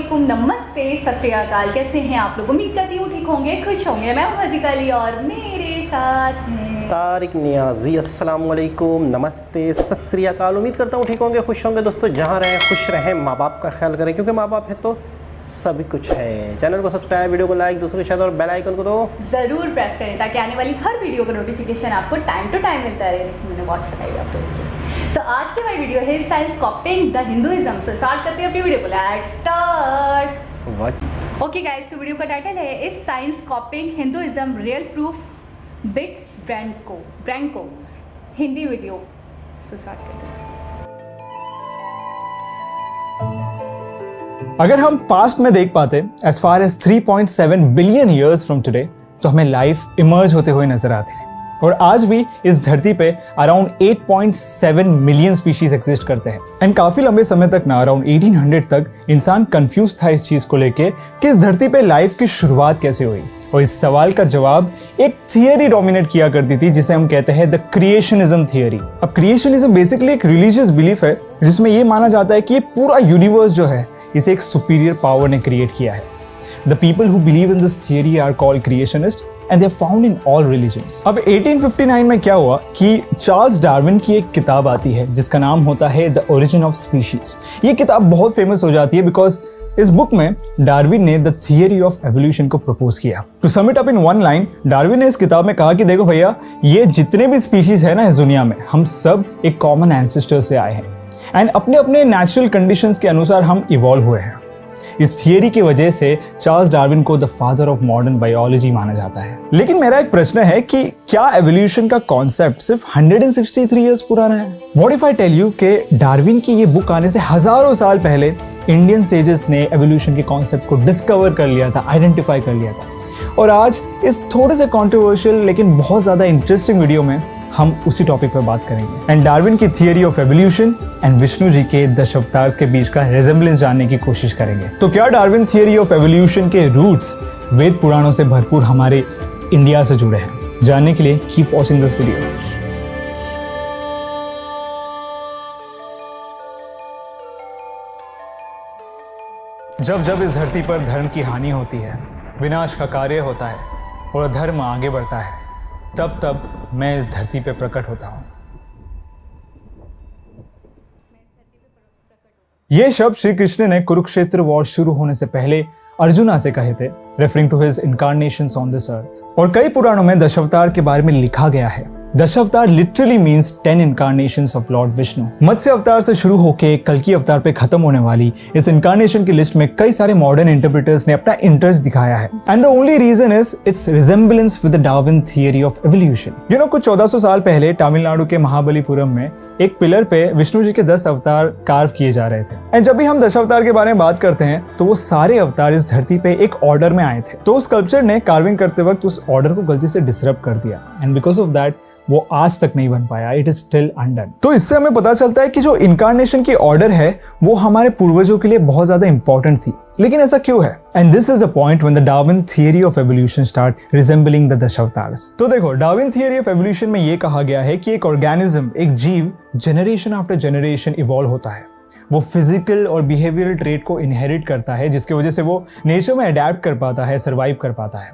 वालेकुम, नमस्ते, सत श्री अकाल। कैसे हैं आप लोग? उम्मीद करती हूँ ठीक होंगे, खुश होंगे। मैं हूँ हज़ीका अली और मेरे साथ हैं तारिक नियाजी। अस्सलाम वालेकुम, नमस्ते, सत श्री अकाल। उम्मीद करता हूँ ठीक होंगे, खुश होंगे। दोस्तों जहाँ रहें खुश रहें, माँ बाप का ख्याल करें, क्योंकि माँ बाप है तो सभी कुछ है। चैनल को सब्सक्राइब, वीडियो को लाइक, दूसरों के साथ और बेल आइकन को तो ज़रूर प्रेस करें ताकि आने वाली हर वीडियो का नोटिफिकेशन आपको टाइम टू टाइम मिलता रहे। देखिए मैंने वॉच लगाई आप लोगों की। सो आज की हमारी वीडियो है साइंस कॉपिंग द हिंदुइज्म। से स्टार्ट करते हैं अपनी वीडियो को। Let's start. ओके गाइस, तो वीडियो का टाइटल है इस science कॉपिंग Hinduism real proof big brand को हिंदी वीडियो। सो स्टार्ट करते हैं। अगर हम पास्ट में देख पाते as far as 3.7 billion years from today, तो हमें लाइफ इमर्ज होते हुए नजर आती है। और आज भी इस धरती पे अराउंड 8.7 मिलियन स्पीशीज एग्जिस्ट करते हैं। एंड काफी लंबे समय तक ना, अराउंड 1800 तक इंसान कंफ्यूज था इस चीज को लेके कि इस धरती पे लाइफ की शुरुआत कैसे हुई। और इस सवाल का जवाब एक थियरी डोमिनेट किया करती थी जिसे हम कहते हैं द क्रिएशनिज्म थियरी। अब क्रिएशनिज्म बेसिकली एक रिलीजियस बिलीफ है जिसमें ये माना जाता है कि ये पूरा यूनिवर्स जो है इसे एक सुपीरियर पावर ने क्रिएट किया है। The people who believe in this theory are called creationist and they are found in all religions. अब 1859 में क्या हुआ कि चार्ल्स डार्विन की एक किताब आती है जिसका नाम होता है द ओरिजिन ऑफ स्पीशीज। ये किताब बहुत फेमस हो जाती है बिकॉज इस बुक में डार्विन ने द थियरी ऑफ एवोल्यूशन को प्रपोज किया। To sum it up in one line, Darwin ने इस किताब में कहा कि देखो भैया, ये जितने भी स्पीशीज है ना इस दुनिया में, हम सब एक कॉमन एंसेस्टर से आए हैं एंड अपने अपने नेचुरल कंडीशंस के अनुसार हम इवॉल्व हुए हैं। इस थियरी की वजह से चार्ल्स डार्विन को the father of modern biology माना जाता है। लेकिन मेरा एक प्रश्न है कि क्या एवोल्यूशन का कॉन्सेप्ट सिर्फ 163 इयर्स पुराना है? What if I tell you कि डार्विन की ये बुक आने से हजारों साल पहले इंडियन सेजेस ने एवोल्यूशन के कॉन्सेप्ट को डिस्कवर कर लिया था, आइडेंटिफाई कर लिया था। और आज इस थोड़े से कॉन्ट्रोवर्शियल लेकिन बहुत ज्यादा इंटरेस्टिंग वीडियो में हम उसी टॉपिक पर बात करेंगे एंड डार्विन की theory of evolution and Vishnu ji के दशावतार्स के बीच का रेजेम्बलेंस जानने की कोशिश करेंगे। तो क्या डार्विन थियरी ऑफ एवोल्यूशन के रूट्स वेद पुराणों से भरपूर हमारे इंडिया से जुड़े हैं? जानने के लिए कीप वॉचिंग दिस वीडियो। जब जब इस धरती पर धर्म की हानि होती है, विनाश का कार्य होता है और धर्म आगे बढ़ता है, तब तब मैं इस धरती पे प्रकट होता हूँ। ये शब्द श्री कृष्ण ने कुरुक्षेत्र वॉर शुरू होने से पहले अर्जुना से कहे थे, referring to his incarnations on this earth. और कई पुराणों में दशावतार के बारे में लिखा गया है। Dashavatar literally means 10 incarnations of Lord Vishnu. Matsya Avatar से शुरू होकर कल्कि अवतार पे खत्म होने वाली इस इनकारनेशन की लिस्ट में कई सारे मॉडर्न इंटरप्रेटर्स ने अपना इंटरेस्ट दिखाया है and the only reason is its resemblance with the Darwin theory of evolution. You know, कुछ 1400 साल पहले तमिलनाडु के महाबलीपुरम में एक पिलर पे विष्णु जी के 10 अवतार कार्व किए जा रहे थे एंड जब भी हम दशावतार के बारे में बात करते हैं तो वो सारे अवतार इस धरती पे एक ऑर्डर में आए थे। तो उस स्कल्पचर ने कार्विंग करते वक्त उस ऑर्डर को गलती से डिसरप्ट कर दिया एंड बिकॉज ऑफ दैट वो आज तक नहीं बन पाया। It is still undone. तो इससे हमें पता चलता है कि जो इनकारनेशन की ऑर्डर है वो हमारे पूर्वजों के लिए बहुत ज्यादा इंपॉर्टेंट थी। लेकिन ऐसा क्यों है? And this is the point when the Darwin theory of evolution start resembling the Dashavatars. तो देखो, डार्विन थियरी ऑफ एवोल्यूशन में ये कहा गया है कि एक ऑर्गेनिज्म, एक जीव जनरेशन आफ्टर जनरेशन इवॉल्व होता है। वो फिजिकल और बिहेवियरल ट्रेट को इनहेरिट करता है जिसकी वजह से वो नेचर में अडेप्ट कर पाता है, सर्वाइव कर पाता है।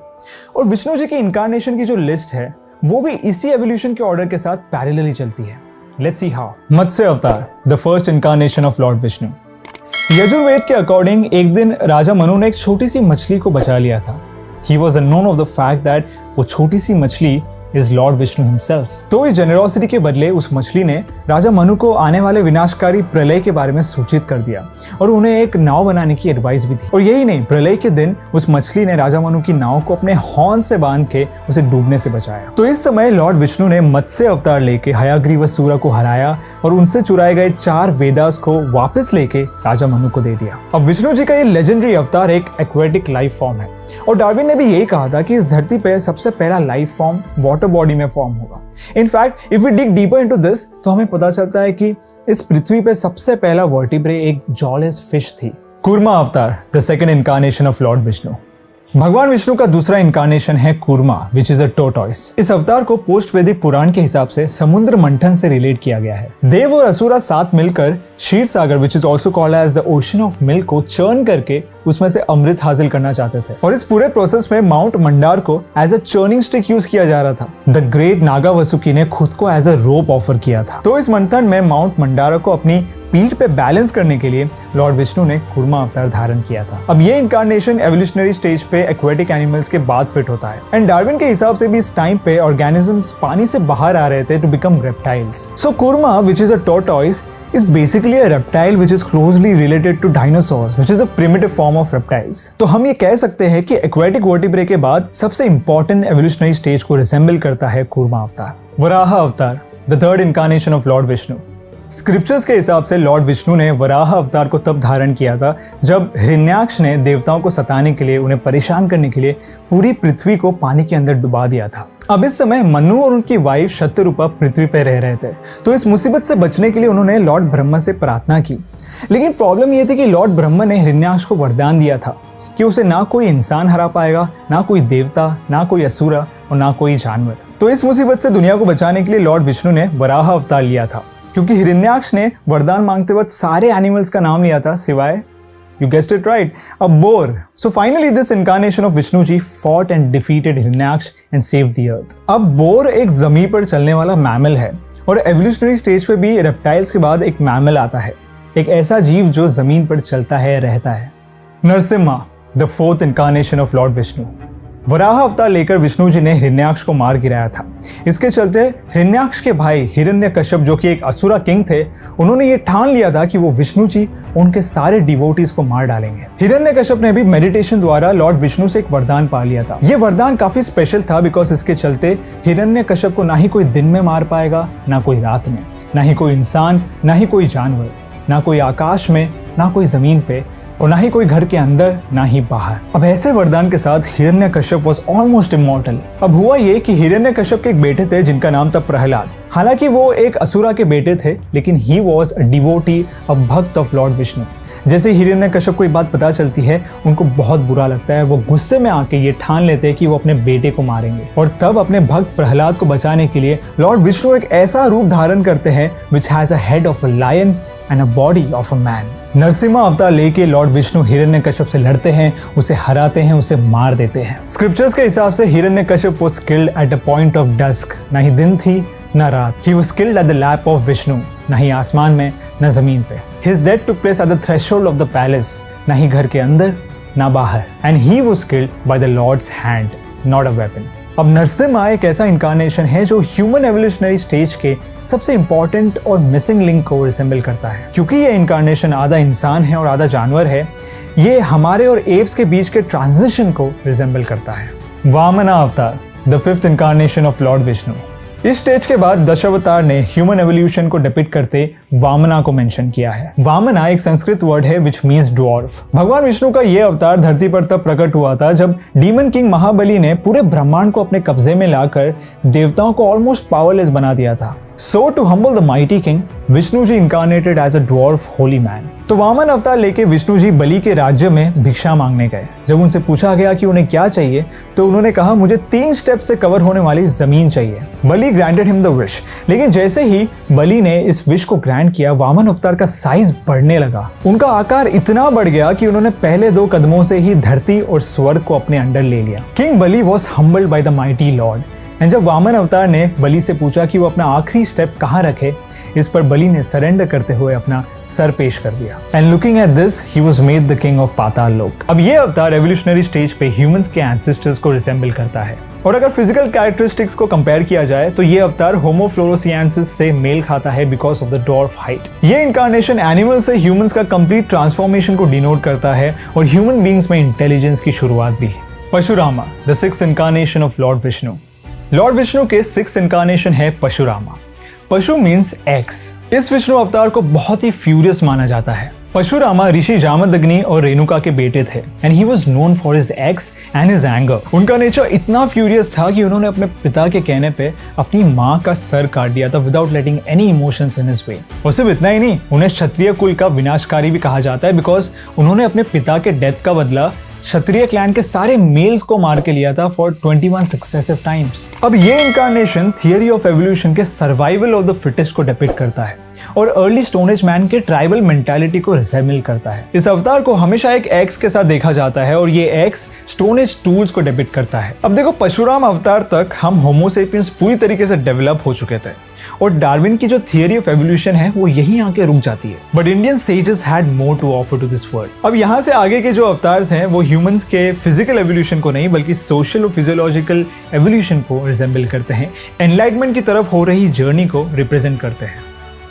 और विष्णु जी की इनकारनेशन की जो लिस्ट है वो भी इसी एवोल्यूशन के ऑर्डर के साथ पैरेलली चलती है। Let's see how. Matsya avatar, the first incarnation of Lord Vishnu. Yajurveda के अकॉर्डिंग एक दिन राजा मनु ने एक छोटी सी मछली को बचा लिया था। He was unknown of the fact that वो छोटी सी मछली इज लॉर्ड विष्णु हिमसेल्फ। तो इस जेनरोसिटी के बदले उस मछली ने राजा मनु को आने वाले विनाशकारी प्रलय के बारे में सूचित कर दिया और उन्हें एक नाव बनाने की एडवाइस भी दी। और यही नहीं, प्रलय के दिन उस मछली ने राजा मनु की नाव को अपने हॉर्न से बांध के उसे डूबने से बचाया। तो इस समय लॉर्ड विष्णु ने मत्स्य अवतार लेके हयग्रीवसूरा को हराया और उनसे चुराए गए 4 वेदास को वापस लेके राजा मनु को दे दिया। अब विष्णु जी का ये लेजेंडरी अवतार एक एक्वेटिक लाइफ फॉर्म है और डार्विन ने भी यही कहा था कि इस धरती पे सबसे पहला लाइफ फॉर्म वाटर बॉडी में फॉर्म होगा। In fact if we dig deeper into this तो हमें पता चलता है कि इस पृथ्वी पे सबसे पहला वर्टिब्रे एक जॉलेस फिश थी। कूर्मा अवतार, the second incarnation of Lord Vishnu. भगवान विष्णु का दूसरा इनकारनेशन है कूर्मा, विच इज अ टोर्टॉइस। इस अवतार को पोस्ट वैदिक पुराण के हिसाब से समुद्र मंथन से रिलेट किया गया है। देव और असुरा साथ मिलकर Kshir Sagar which is also called as the ocean of milk को चर्न करके उसमें से अमृत हासिल करना चाहते थे। और इस पूरे प्रोसेस में माउंट मंडार को as a churning stick use किया जा रहा था। द ग्रेट नागा वसुकी ने खुद को एज अ रोप ऑफर किया था। तो इस मंथन में माउंट मंडारा को अपनी पीठ पे बैलेंस करने के लिए लॉर्ड विष्णु ने कूर्मा अवतार धारण किया था। अब ये इनकारनेशन एवोल्यूशनरी स्टेज पे एक्वेटिक एनिमल्स के बाद फिट होता है। एंड डार्विन के हिसाब से भी इस टाइम पे ऑर्गेनिजम्स पानी से बाहर आ रहे थे to become reptiles. So Kurma which is a tortoise is basically a reptile which is closely related to dinosaurs, which is a primitive form of reptiles. तो हम ये कह सकते हैं कि aquatic vertebrate के बाद सबसे important evolutionary stage को resemble करता है कूर्मा अवतार। वराह अवतार, the third incarnation of Lord Vishnu. Scriptures के हिसाब से लॉर्ड विष्णु ने वराह अवतार को तब धारण किया था जब हिरण्याक्ष ने देवताओं को सताने के लिए, उन्हें परेशान करने के लिए पूरी पृथ्वी को पानी के अंदर डुबा दिया था। अब इस समय मनु और उनकी वाइफ शतरूपा पृथ्वी पर रह रहे थे, तो इस मुसीबत से बचने के लिए उन्होंने लॉर्ड ब्रह्मा से प्रार्थना की। लेकिन प्रॉब्लम यह थी कि लॉर्ड ब्रह्मा ने हिरण्याक्ष को वरदान दिया था कि उसे ना कोई इंसान हरा पाएगा, ना कोई देवता, ना कोई असुरा और ना कोई जानवर। तो इस मुसीबत से दुनिया को बचाने के लिए लॉर्ड विष्णु ने वराह अवतार लिया था, क्योंकि हिरण्याक्ष ने वरदान मांगते वक्त सारे एनिमल्स का नाम लिया था सिवाय, you guessed it right, a boar. So finally this incarnation of Vishnu ji fought and defeated Hiranyaksh and saved the earth. अब बोर एक जमीन पर चलने वाला मैमल है और एवोल्यूशनरी स्टेज पे भी रेप्टाइल्स के बाद एक मैमल आता है, एक ऐसा जीव जो जमीन पर चलता है, रहता है। Narasimha, the fourth incarnation of Lord Vishnu. Varaha अवतार लेकर विष्णु जी ने हिरण्याक्ष को मार गिराया था। इसके चलते हिरण्याक्ष के भाई हिरण्यकश्यप, जो कि एक असुरा किंग थे, उन्होंने ये ठान लिया था कि वो विष्णु जी उनके सारे डिवोटीज को मार डालेंगे। हिरण्यकश्यप ने भी मेडिटेशन द्वारा लॉर्ड विष्णु से एक वरदान पा लिया था। ये वरदान काफी स्पेशल था बिकॉज इसके चलते हिरण्यकश्यप को ना ही कोई दिन में मार पाएगा, ना कोई रात में, ना ही कोई इंसान, ना ही कोई जानवर, ना कोई आकाश में, ना कोई जमीन पे, और ना ही कोई घर के अंदर, ना ही बाहर। अब ऐसे वरदान के साथ हिरण्यकश्यप वाज ऑलमोस्ट इमॉर्टल। अब हुआ ये कि हिरण्यकश्यप के एक बेटे थे जिनका नाम था प्रहलाद। हालांकि वो एक असुरा के बेटे थे, लेकिन ही वाज अ डिवोटी, अ भक्त ऑफ लॉर्ड विष्णु। जैसे हिरण्यकश्यप को ये बात पता चलती है, उनको बहुत बुरा लगता है। वो गुस्से में आके ये ठान लेते हैं कि वो अपने बेटे को मारेंगे, और तब अपने भक्त प्रहलाद को बचाने के लिए लॉर्ड विष्णु एक ऐसा रूप धारण करते हैं which has a head of a lion and a body of a man. Narasimha अवतार लेके लॉर्ड विष्णु हिरण्यकश्यप से लड़ते हैं, उसे हराते हैं, उसे मार देते हैं। स्क्रिप्चर्स के हिसाब से Hiranyakashyap was killed at a point of dusk. ना ही दिन थी ना रात। He was killed at the lap of Vishnu. ना ही आसमान में ना जमीन पे। His death took place at the threshold of the palace. ना ही घर के अंदर ना बाहर। And he was killed by the lord's hand, not a weapon. अब नरसिम्हा एक ऐसा इनकारनेशन है जो ह्यूमन एवोल्यूशनरी स्टेज के सबसे इंपॉर्टेंट और मिसिंग लिंक को रिसेंबल करता है। क्योंकि ये इनकारनेशन आधा इंसान है और आधा जानवर है, ये हमारे और एप्स के बीच के ट्रांजिशन को रिसेंबल करता है। वामना अवतार, the fifth incarnation of Lord Vishnu. इस स्टेज के बाद दशावतार ने ह्यूमन एवोल्यूशन को डिपिक्ट करते वामना को मेंशन किया है। वामना एक संस्कृत वर्ड है विच मीन्स ड्वार्फ। भगवान विष्णु का यह अवतार धरती पर तब प्रकट हुआ था जब डीमन किंग महाबली ने पूरे ब्रह्मांड को अपने कब्जे में लाकर देवताओं को ऑलमोस्ट पावरलेस बना दिया था। So to humble the mighty king, Vishnu ji incarnated as a dwarf holy man. तो वामन अवतार लेके विष्णु जी बलि के राज्य में भिक्षा मांगने गए। जब उनसे पूछा गया कि उन्हें क्या चाहिए, तो उन्होंने कहा मुझे 3 स्टेप से कवर होने वाली जमीन चाहिए। बलि ग्रांटेड हिम द विश, लेकिन जैसे ही बलि ने इस विश को ग्रांट किया, वामन अवतार का साइज बढ़ने लगा। उनका आकार इतना बढ़ गया कि उन्होंने पहले 2 कदमों से ही धरती और स्वर्ग को अपने अंडर ले लिया। King Bali was humbled by the mighty Lord. And जब वामन अवतार ने बलि से पूछा कि वो अपना आखिरी स्टेप कहाँ रखे, इस पर बलि ने सरेंडर करते हुए अपना सर पेश कर दिया। And looking at this, he was made the king of Patal Lok. अब ये अवतार एवोल्यूशनरी स्टेज पे ह्यूमंस के एंसेस्टर्स को रिसेंबल करता है। और अगर फिजिकल कैरेक्टरिस्टिक्स को कंपेयर किया जाए तो ये अवतार होमो फ्लोरोसिएंसिस से मेल खाता है because of the dwarf height. ये इनकारनेशन एनिमल से ह्यूमंस का कंप्लीट ट्रांसफॉर्मेशन को डिनोट करता है और ह्यूमन बींग्स में इंटेलिजेंस की शुरुआत भी है। Parashurama, the sixth incarnation of Lord Vishnu. Lord Vishnu के 6th इनकारनेशन है परशुरामा। पशु मीन्स एक्स। इस विष्णु अवतार को बहुत ही फ्यूरियस माना जाता है। परशुरामा ऋषि जामदग्नि और रेणुका के बेटे थे and he was known for his ex and his anger. उनका नेचर इतना फ्यूरियस था कि उन्होंने अपने पिता के कहने पे अपनी माँ का सर काट दिया था without letting any emotions in his way. और सिर्फ इतना ही नहीं, उन्हें क्षत्रिय कुल का विनाशकारी भी कहा जाता है बिकॉज उन्होंने अपने पिता के डेथ का बदला क्षत्रिय क्लैन के सारे मेल्स को मार के लिया था फॉर 21 सक्सेसिव टाइम्स। अब ये इनकारनेशन थियरी ऑफ एवोल्यूशन के सर्वाइवल ऑफ द फिटेस्ट को डिपिक्ट करता है। और अर्ली स्टोन एज मैन के ट्राइबल मेंटालिटी को रिसेंबल करता है। इस अवतार को हमेशा एक एक्स के साथ देखा जाता है और ये एक्स स्टोन एज टूल्स को डिपिक्ट करता है। अब देखो, परशुराम अवतार तक हम होमो सेपियंस पूरी तरीके से डेवलप हो चुके थे और डार्विन की जो थियरी ऑफ एवोल्यूशन है वो यहीं आके रुक जाती है। But Indian sages had more to offer to this world. अब यहाँ से आगे के जो अवतार्स हैं वो ह्यूमंस के फिजिकल एवोल्यूशन को नहीं बल्कि सोशल और फिजियोलॉजिकल एवोल्यूशन को रिजेंबल करते हैं, एनलाइटमेंट की तरफ हो रही जर्नी को रिप्रेजेंट करते हैं।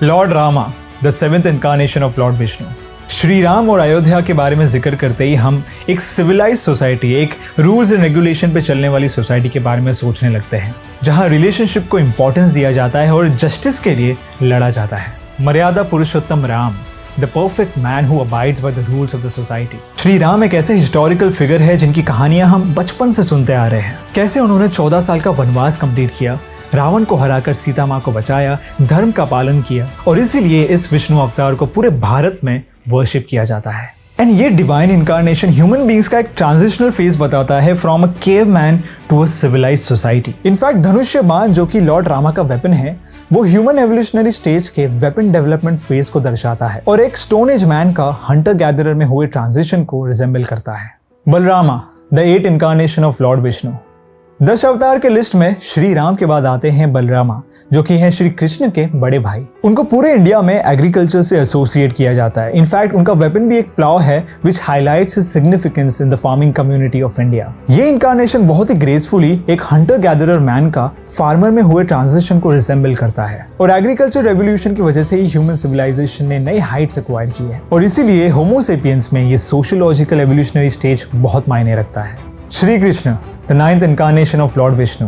Lord Rama, the seventh incarnation of Lord Vishnu. Shri Ram और अयोध्या के बारे में जिक्र करते ही हम एक सिविलाइज सोसाइटी, एक रूल्स एंड रेगुलेशन पे चलने वाली सोसाइटी के बारे में सोचने लगते हैं, जहां रिलेशनशिप को इंपॉर्टेंस दिया जाता है और जस्टिस के लिए लड़ा जाता है। Maryada Purushottam Ram, the perfect man who abides by the rules of the society. Shri Ram एक ऐसे हिस्टोरिकल फिगर है जिनकी कहानियां हम बचपन से सुनते आ रहे हैं। कैसे उन्होंने 14 साल का वनवास कंप्लीट किया, रावण को हराकर सीता माँ को बचाया, धर्म का पालन किया और इसीलिए इस विष्णु अवतार को पूरे भारत में वर्शिप किया जाता है। एंड ये डिवाइन इनकारनेशन ह्यूमन बींग्स का एक ट्रांजिशनल फेज बताता है from a cave man to a civilized society. In fact धनुष्य बाण जो कि लॉर्ड रामा का वेपन है वो ह्यूमन एवोल्यूशनरी स्टेज के वेपन डेवलपमेंट फेज को दर्शाता है और एक स्टोन एज मैन का हंटर गैदरर में हुए ट्रांजिशन को रिजेंबल करता है। Balarama, the 8th incarnation of Lord Vishnu. 10 अवतार के लिस्ट में श्री राम के बाद आते हैं बलरामा, जो कि हैं श्री कृष्ण के बड़े भाई। उनको पूरे इंडिया में एग्रीकल्चर से एसोसिएट किया जाता है। इनफैक्ट उनका वेपन भी एक प्लाव है which highlights his significance in the farming community of India. ये इनकारनेशन बहुत ही ग्रेसफुली एक हंटर गैदरर मैन का फार्मर में हुए ट्रांजिशन को रिसेंबल करता है और एग्रीकल्चर रेवोल्यूशन की वजह से ही ह्यूमन सिविलाइजेशन ने नई हाइट्स एक्वायर की है और इसीलिए होमो सेपियंस में ये सोशियोलॉजिकल एवोल्यूशनरी स्टेज बहुत मायने रखता है। Shri Krishna, the 9th incarnation of Lord Vishnu.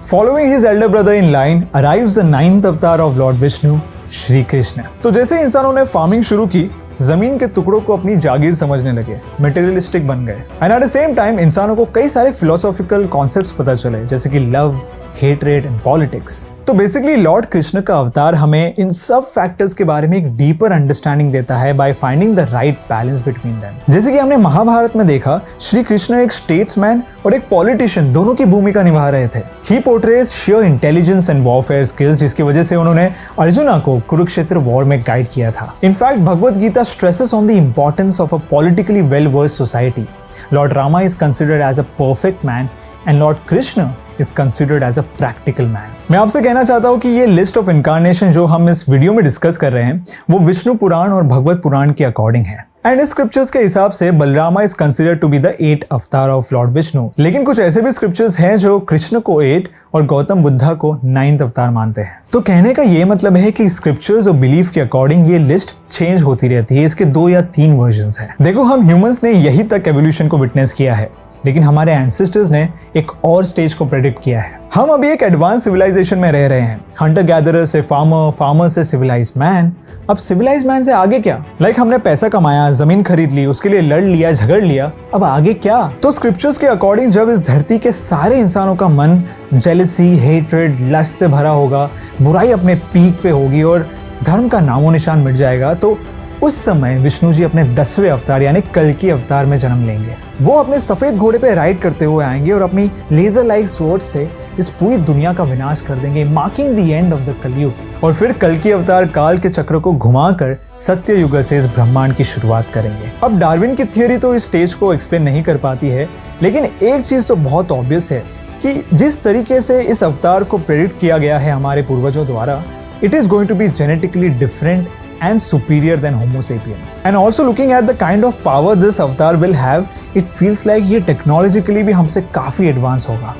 Following his elder brother in line arrives the 9th avatar of Lord Vishnu, Shri Krishna. तो जैसे इंसानों ने फार्मिंग शुरू की, जमीन के टुकड़ों को अपनी जागीर समझने लगे, मटेरियलिस्टिक बन गए and at the same time इंसानों को कई सारे फिलोसॉफिकल कॉन्सेप्ट्स पता चले जैसे कि लव, हेटरेड एंड पॉलिटिक्स। तो बेसिकली लॉर्ड कृष्ण का अवतार हमें इन सब फैक्टर्स के बारे में एक डीपर अंडरस्टैंडिंग देता है by finding the right balance between them. जैसे कि हमने महाभारत में देखा, श्री कृष्ण एक स्टेट्समैन और एक पॉलिटिशियन दोनों की भूमिका निभा रहे थे। He portrays sure intelligence and warfare skills, जिसकी वजह से उन्होंने अर्जुना को कुरुक्षेत्र वॉर में गाइड किया था। In fact Bhagavad Gita stresses on the importance of a politically well versed society. Lord Rama is considered as a perfect man and lord Krishna is considered as a practical man. मैं आपसे कहना चाहता हूँ कि ये लिस्ट ऑफ इनकारनेशन जो हम इस वीडियो में डिस्कस कर रहे हैं वो विष्णु पुराण और भगवत पुराण के अकॉर्डिंग है एंड इस स्क्रिप्चर्स के हिसाब से Balarama is considered to be the 8th avatar of Lord Vishnu. लेकिन कुछ ऐसे भी स्क्रिप्चर्स हैं जो कृष्ण को 8 और गौतम बुद्धा को 9th अवतार मानते हैं। तो कहने का ये मतलब है कि स्क्रिप्चर्स और बिलीफ के अकॉर्डिंग ये लिस्ट चेंज होती रहती है। इसके 2 या 3 वर्जन्स हैं। देखो, हम ह्यूमंस ने यही तक एवोल्यूशन को विटनेस किया है, लेकिन हमारे एंसेस्टर्स ने एक और स्टेज को प्रेडिक्ट किया है। हम अभी एक एडवांस सिविलाइजेशन में रह रहे हैं, हंटर गैदरर से फार्मर, फार्मर से सिविलाइज्ड मैन। अब सिविलाइज्ड मैन से आगे क्या? हमने पैसा कमाया, जमीन खरीद ली, उसके लिए लड़ लिया, झगड़ लिया, अब आगे क्या? तो स्क्रिप्चर्स के अकॉर्डिंग जब इस धरती के सारे इंसानों का मन जेलसी, हेट्रेड, लस्ट से भरा होगा, बुराई अपने पीक पे होगी और धर्म का नामो निशान मिट जाएगा, तो उस समय विष्णु जी अपने 10वें अवतार यानी कल्कि अवतार में जन्म लेंगे। वो अपने सफेद घोड़े पे राइड करते हुए आएंगे और अपनी लेजर लाइक स्वॉर्ड से इस पूरी दुनिया का विनाश कर देंगे, marking the end of the कलयुग। और फिर कल्कि अवतार काल के चक्र को घुमाकर सत्य युग से इस ब्रह्मांड की शुरुआत करेंगे। अब डार्विन की थियोरी तो इस स्टेज को एक्सप्लेन नहीं कर पाती है, लेकिन एक चीज तो बहुत ऑब्वियस है कि जिस तरीके से इस अवतार को प्रेडिक्ट किया गया है हमारे पूर्वजों द्वारा, it is going to be genetically different and superior than Homo sapiens. And also looking at the kind of power this avatar will have, it feels like ये technologically भी हमसे काफी एडवांस होगा।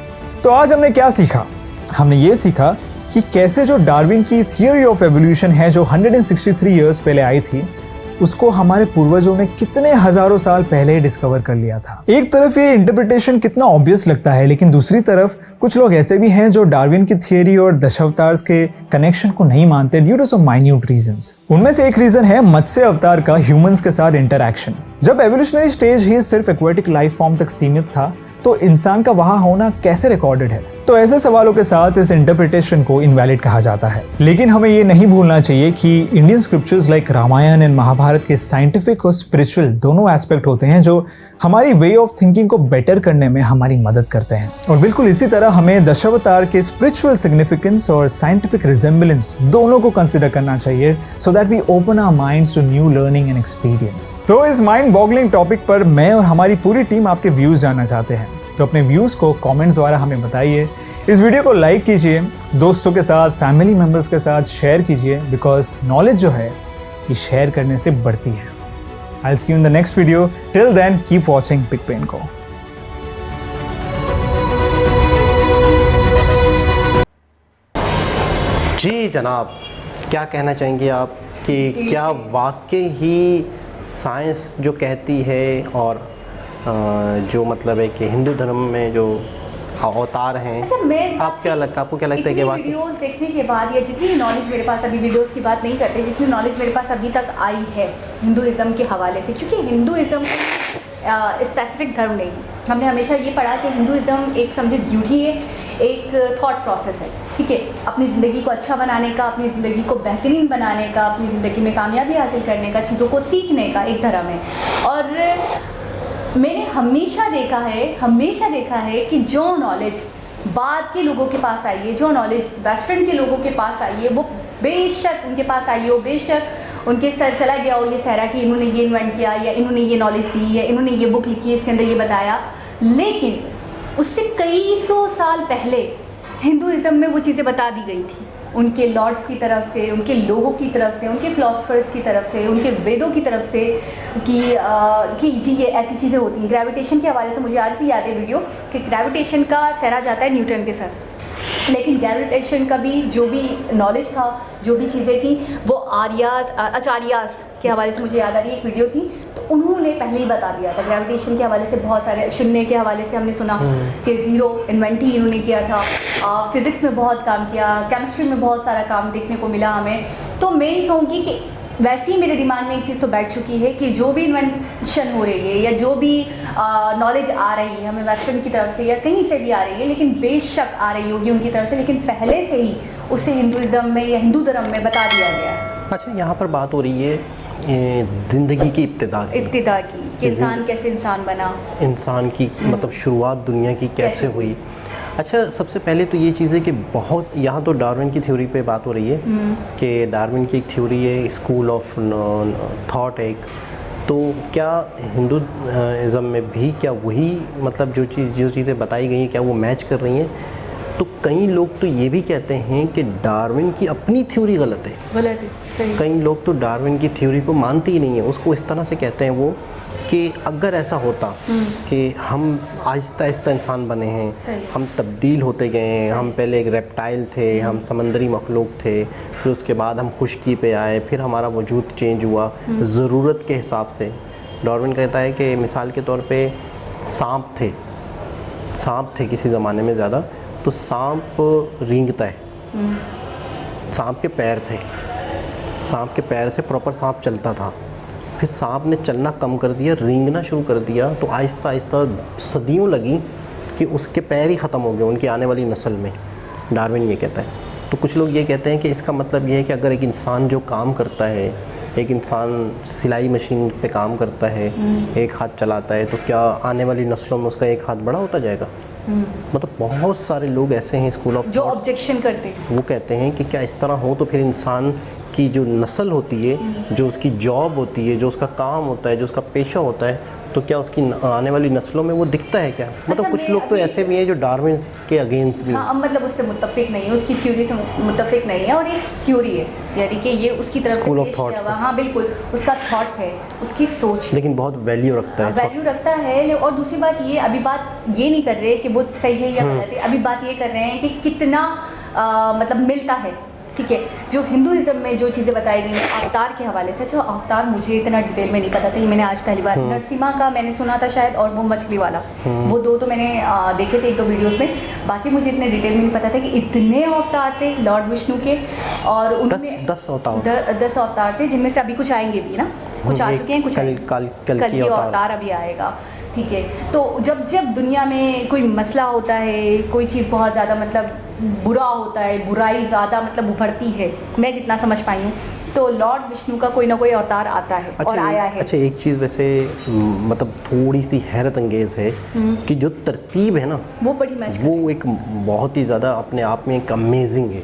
तो आज हमने क्या सीखा? हमने ये सीखा कि कैसे जो डार्विन की थियोरी ऑफ एवोल्यूशन है जो 163 इयर्स पहले आई थी, उसको हमारे पूर्वजों ने कितने हजारों साल पहले ही डिस्कवर कर लिया था। एक तरफ ये इंटरप्रिटेशन कितना ऑब्वियस लगता है, लेकिन दूसरी तरफ कुछ लोग ऐसे भी हैं जो डार्विन की थियोरी और दशावतार्स के कनेक्शन को नहीं मानते due to some minute reasons. उनमें से एक रीजन है मत्स्य अवतार का ह्यूमंस के साथ इंटरैक्शन। जब एवोल्यूशनरी स्टेज ही सिर्फ एक्वेटिक लाइफ फॉर्म तक सीमित था, तो इंसान का वहां होना कैसे रिकॉर्डेड है? तो ऐसे सवालों के साथ इस इंटरप्रिटेशन को इनवैलिड कहा जाता है। लेकिन हमें ये नहीं भूलना चाहिए कि Indian scriptures like Ramayana and Mahabharata के साइंटिफिक और स्पिरिचुअल दोनों एस्पेक्ट होते हैं जो हमारी वे ऑफ थिंकिंग को बेटर करने में हमारी मदद करते हैं। और बिल्कुल इसी तरह हमें दशावतार के स्पिरिचुअल सिग्निफिकेंस और साइंटिफिक रिजेम्बलेंस दोनों को कंसिडर करना चाहिए so that we open our minds to new learning and experience. तो इस माइंड बॉगलिंग टॉपिक पर मैं और हमारी पूरी टीम आपके व्यूज जानना चाहते हैं, तो अपने व्यूज को कमेंट्स द्वारा हमें बताइए। इस वीडियो को लाइक कीजिए, दोस्तों के साथ, फैमिली मेंबर्स के साथ शेयर कीजिए, बिकॉज नॉलेज जो है ये शेयर करने से बढ़ती है। I'll see you in the next video. Till then, keep watching Big Brain Co. जी जनाब, क्या कहना चाहेंगे आप कि क्या वाकई ही साइंस जो कहती है और जो मतलब है कि हिंदू धर्म में जो अवतार हैं, अच्छा, मैं आपको क्या लगता है कि वीडियोस देखने के बाद या जितनी नॉलेज मेरे पास, अभी वीडियोस की बात नहीं करते, जितनी नॉलेज मेरे पास अभी तक आई है हिंदुइज्म के हवाले से, क्योंकि हिंदुइज्म स्पेसिफिक धर्म नहीं, हमने हमेशा ये पढ़ा कि हिंदुइज्म एक समझे ड्यूटी है, एक थॉट प्रोसेस है, ठीक है, अपनी ज़िंदगी को अच्छा बनाने का, अपनी ज़िंदगी को बेहतरीन बनाने का, अपनी ज़िंदगी में कामयाबी हासिल करने का, चीज़ों को सीखने का एक धर्म है। और मैंने हमेशा देखा है कि जो नॉलेज बाद के लोगों के पास आई है, जो नॉलेज वेस्टर्न के लोगों के पास आई है, वो बेशक उनके पास आई हो, बेशक उनके सर चला गया हो ये सहरा कि इन्होंने ये इन्वेंट किया या इन्होंने ये नॉलेज दी है, इन्होंने ये बुक लिखी है, इसके अंदर ये बताया, लेकिन उससे कई सौ साल पहले हिंदुइज्म में वो चीज़ें बता दी गई थी उनके लॉर्ड्स की तरफ से, उनके लोगों की तरफ से, उनके फिलोसफर्स की तरफ से, उनके वेदों की तरफ से कि जी ये ऐसी चीज़ें होती हैं। ग्रेविटेशन के हवाले से मुझे आज भी याद है वीडियो कि ग्रेविटेशन का सहरा जाता है न्यूटन के साथ, लेकिन ग्रेविटेशन का भी जो भी नॉलेज था, जो भी चीज़ें थी, वो आचार्यास के हवाले से मुझे याद आ रही है, एक वीडियो थी, तो उन्होंने पहले ही बता दिया था। ग्रेविटेशन के हवाले से बहुत सारे, शून्य के हवाले से हमने सुना कि ज़ीरो इन्वेंट ही इन्होंने किया था, फिज़िक्स में बहुत काम किया, केमिस्ट्री में बहुत सारा काम देखने को मिला हमें। तो मैं ये कहूँगी कि वैसे ही मेरे दिमाग में एक चीज़ तो बैठ चुकी है कि जो भी इन्वेंशन हो रही है या जो भी नॉलेज आ रही है हमें वेस्टर्न की तरफ से या कहीं से भी आ रही है, लेकिन बेशक आ रही होगी उनकी तरफ से, लेकिन पहले से ही उसे हिंदुइज्म में या हिंदू धर्म में बता दिया गया है। अच्छा, यहाँ पर बात हो रही है ज़िंदगी की इब्तिदा की कि इंसान कैसे इंसान बना, इंसान की मतलब शुरुआत दुनिया की कैसे हुई। अच्छा, सबसे पहले तो ये चीज़ है कि बहुत यहाँ तो डार्विन की थ्योरी पे बात हो रही है कि डार्विन की एक थ्योरी है, स्कूल ऑफ थॉट है एक, तो क्या हिंदुइज्म में भी क्या वही मतलब जो चीज़ें बताई गई हैं क्या वो मैच कर रही हैं? तो कई लोग तो ये भी कहते हैं कि डार्विन की अपनी थ्योरी गलत है, सही। कई लोग तो डार्विन की थ्योरी को मानते ही नहीं है, उसको इस तरह से कहते हैं वो कि अगर ऐसा होता कि हम आहिस्ता आहिस्ता इंसान बने हैं, हम तब्दील होते गए हैं, हम पहले एक रेप्टाइल थे, हम समंदरी मखलूक थे, फिर उसके बाद हम खुश्की पे आए, फिर हमारा वजूद चेंज हुआ ज़रूरत के हिसाब से। डार्विन कहता है कि मिसाल के तौर पे सांप थे किसी ज़माने में ज़्यादा, तो सांप रेंगता है, सांप के पैर थे, प्रॉपर सांप चलता था, फिर सांप ने चलना कम कर दिया, रेंगना शुरू कर दिया, तो आहिस्ता आहिस्ता सदियों लगी कि उसके पैर ही ख़त्म हो गए उनकी आने वाली नस्ल में। डार्विन ये कहता है। तो कुछ लोग ये कहते हैं कि इसका मतलब ये है कि अगर एक इंसान जो काम करता है, एक इंसान सिलाई मशीन पे काम करता है, एक हाथ चलाता है, तो क्या आने वाली नस्लों में उसका एक हाथ बड़ा होता जाएगा? मतलब बहुत सारे लोग ऐसे हैं स्कूल ऑफ जो ऑब्जेक्शन करते हैं, वो कहते हैं कि क्या इस तरह हो तो फिर इंसान की जो नस्ल होती है, जो उसकी जॉब होती है, जो उसका काम होता है, जो उसका पेशा होता है, तो क्या उसकी आने वाली नस्लों में वो दिखता है क्या? मतलब कुछ लोग तो ऐसे भी हैं जो डार्विन के अगेंस्ट भी। हाँ, मतलब उससे मुत्तफिक नहीं है, उसकी थ्योरी से मुत्तफिक नहीं है, और एक थ्योरी है, यानी कि ये उसकी तरफ स्कूल ऑफ थॉट। हाँ बिल्कुल, उसका थॉट है, उसकी सोच, लेकिन बहुत वैल्यू रखता है। और दूसरी बात ये, अभी बात ये नहीं कर रहे कि वो सही है या गलत है, अभी बात ये कर रहे हैं कि कितना मतलब मिलता है, ठीक है। जो हिंदुइज्म में जो चीज़ें बताई गई हैं अवतार के हवाले से, अच्छा अवतार मुझे इतना डिटेल में नहीं पता था, ये मैंने आज पहली बार, नरसिम्हा का मैंने सुना था शायद, और वो मछली वाला, वो दो तो मैंने देखे थे 1-2 वीडियोस में, बाकी मुझे इतने डिटेल में नहीं पता था कि इतने अवतार थे लॉर्ड विष्णु के, और उनमें 10 अवतार थे, जिनमें से अभी कुछ आएंगे भी ना, कुछ आ चुके हैं, कुछ कल की अवतार अभी आएगा, ठीक है। तो जब जब दुनिया में कोई मसला होता है, कोई चीज़ बहुत ज़्यादा मतलब बुरा होता है, बुराई ज़्यादा मतलब उभरती है, मैं जितना समझ पाई हूँ, तो लॉर्ड विष्णु का कोई ना कोई अवतार आता है और आया है। अच्छा, एक चीज़ वैसे मतलब थोड़ी सी हैरत अंगेज़ है कि जो तरतीब है ना, वो बड़ी मैच वो एक बहुत ही ज़्यादा अपने आप में एक अमेजिंग है।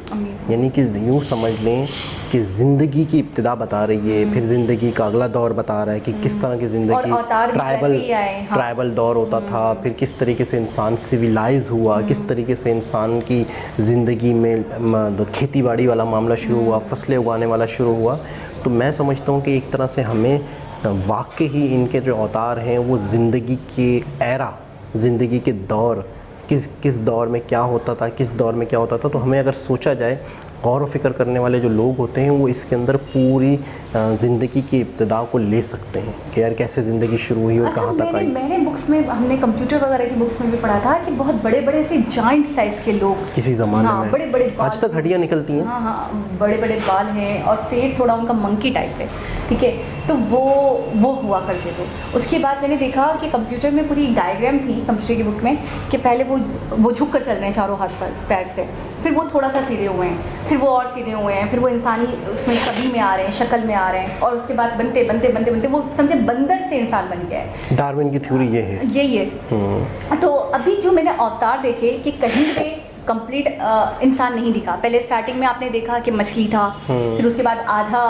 यानी कि यूँ समझ लें कि ज़िंदगी की इब्तिदा बता रही है, फिर ज़िंदगी का अगला दौर बता रहा है कि किस तरह की ज़िंदगी, ट्राइबल दौर होता था, फिर किस तरीके से इंसान सिविलाइज हुआ, किस तरीके से इंसान की ज़िंदगी में खेती बाड़ी वाला मामला शुरू हुआ, फसलें उगाने वाला शुरू हुआ। तो मैं समझता हूँ कि एक तरह से हमें वाकई ही इनके जो अवतार हैं वो ज़िंदगी के एरा, ज़िंदगी के दौर, किस दौर में क्या होता था, किस दौर में क्या होता था, तो हमें अगर सोचा जाए, गौर व फिक्र करने वाले जो लोग होते हैं वो इसके अंदर पूरी ज़िंदगी की इब्तिदा को ले सकते हैं कि यार कैसे ज़िंदगी शुरू हुई और कहाँ तक आई। मैंने बुक्स में, हमने कंप्यूटर वगैरह की बुक्स में भी पढ़ा था कि बहुत बड़े बड़े से जाइंट साइज़ के लोग किसी ज़माने में, बड़े बड़े आज तक हड्डियाँ निकलती हैं। हाँ, बड़े बड़े बाल हैं और फेस थोड़ा उनका मंकी टाइप है, ठीक है। तो वो हुआ करते थे। उसके बाद मैंने देखा कि कंप्यूटर में पूरी डायग्राम थी कंप्यूटर की बुक में कि पहले वो झुक कर चल रहे हैं चारों हाथ पर पैर से, फिर वो थोड़ा सा सीधे हुए हैं, फिर वो और सीधे हुए हैं, फिर वो इंसानी उसमें छवि में आ रहे हैं, शक्ल में आ रहे हैं, और उसके बाद बनते बनते बनते बनते वो समझे बंदर से इंसान बन गया है। डार्विन की थ्योरी ये है, यही है। तो अभी जो मैंने अवतार देखे कि कहीं पे कंप्लीट इंसान नहीं दिखा। पहले स्टार्टिंग में आपने देखा कि मछली था, फिर उसके बाद आधा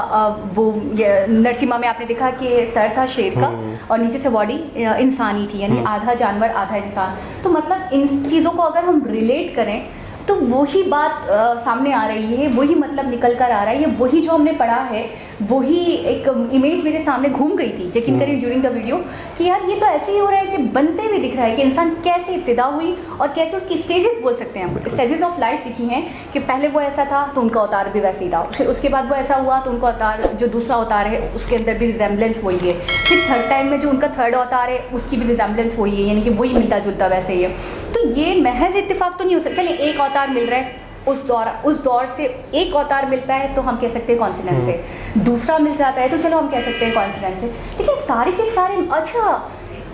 वो नरसिम्हा में आपने देखा कि सर था शेर का और नीचे से बॉडी इंसानी थी, यानी आधा जानवर आधा इंसान। तो मतलब इन चीज़ों को अगर हम रिलेट करें तो वही बात सामने आ रही है, वही मतलब निकल कर आ रहा है, वही जो हमने पढ़ा है, वही एक इमेज मेरे सामने घूम गई थी यकीन करिए ड्यूरिंग द वीडियो कि यार ये तो ऐसे ही हो रहा है कि बनते हुए दिख रहा है कि इंसान कैसे इब्तिदा हुई और कैसे उसकी स्टेजेस बोल सकते हैं हम, स्टेजेस ऑफ लाइफ लिखी हैं कि पहले वो ऐसा था तो उनका अवतार भी वैसे ही था, फिर उसके बाद वो ऐसा हुआ तो उनका अवतार जो दूसरा अवतार है उसके अंदर भी रिजेम्बलेंस वही है, फिर थर्ड टाइम में जो उनका थर्ड अवतार है उसकी भी रिजेम्बलेंस वही है, यानी कि वही मिलता जुलता वैसे ही है। तो ये महज इत्तेफाक तो नहीं हो सकता। चलिए एक अवतार मिल रहा है, उस दौर से एक अवतार मिलता है तो हम कह सकते हैं कॉन्सिडेंस है, दूसरा मिल जाता है तो चलो हम कह सकते हैं कॉन्सिडेंस है। लेकिन सारे के सारे अच्छा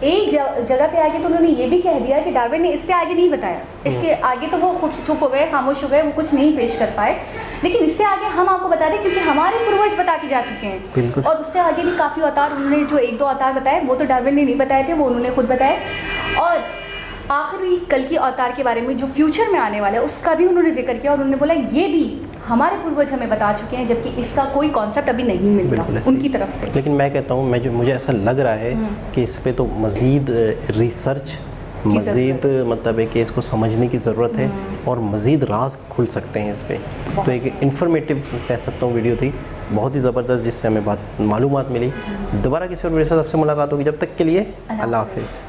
एक जगह पे आगे तो उन्होंने ये भी कह दिया कि डार्विन ने इससे आगे नहीं बताया, इसके आगे तो वो खुद चुप हो गए, खामोश हो गए, वो कुछ नहीं पेश कर पाए, लेकिन इससे आगे हम आपको बता दें क्योंकि हमारे पूर्वज बता के जा चुके हैं। और उससे आगे भी काफ़ी अवतार उन्होंने, जो एक दो अवतार बताए वो तो डार्विन ने नहीं बताए थे, वो उन्होंने खुद बताए। और आखिरी कल की अवतार के बारे में जो फ्यूचर में आने वाला है उसका भी उन्होंने जिक्र किया और उन्होंने बोला ये भी हमारे पूर्वज हमें बता चुके हैं, जबकि इसका कोई कॉन्सेप्ट अभी नहीं मिलता उनकी तरफ से। लेकिन मैं कहता हूँ मुझे ऐसा लग रहा है कि इस पे तो मज़ीद रिसर्च, मज़ीद मतलब है कि इसको समझने की ज़रूरत है और मज़ीद राज खुल सकते हैं इस पर। तो एक इन्फॉर्मेटिव कह सकता हूँ वीडियो थी, बहुत ही ज़बरदस्त, जिससे हमें बात मालूमात मिली। दोबारा किसी और वीडियो से आपसे मुलाकात होगी, जब तक के लिए अल्लाह हाफ़िज़।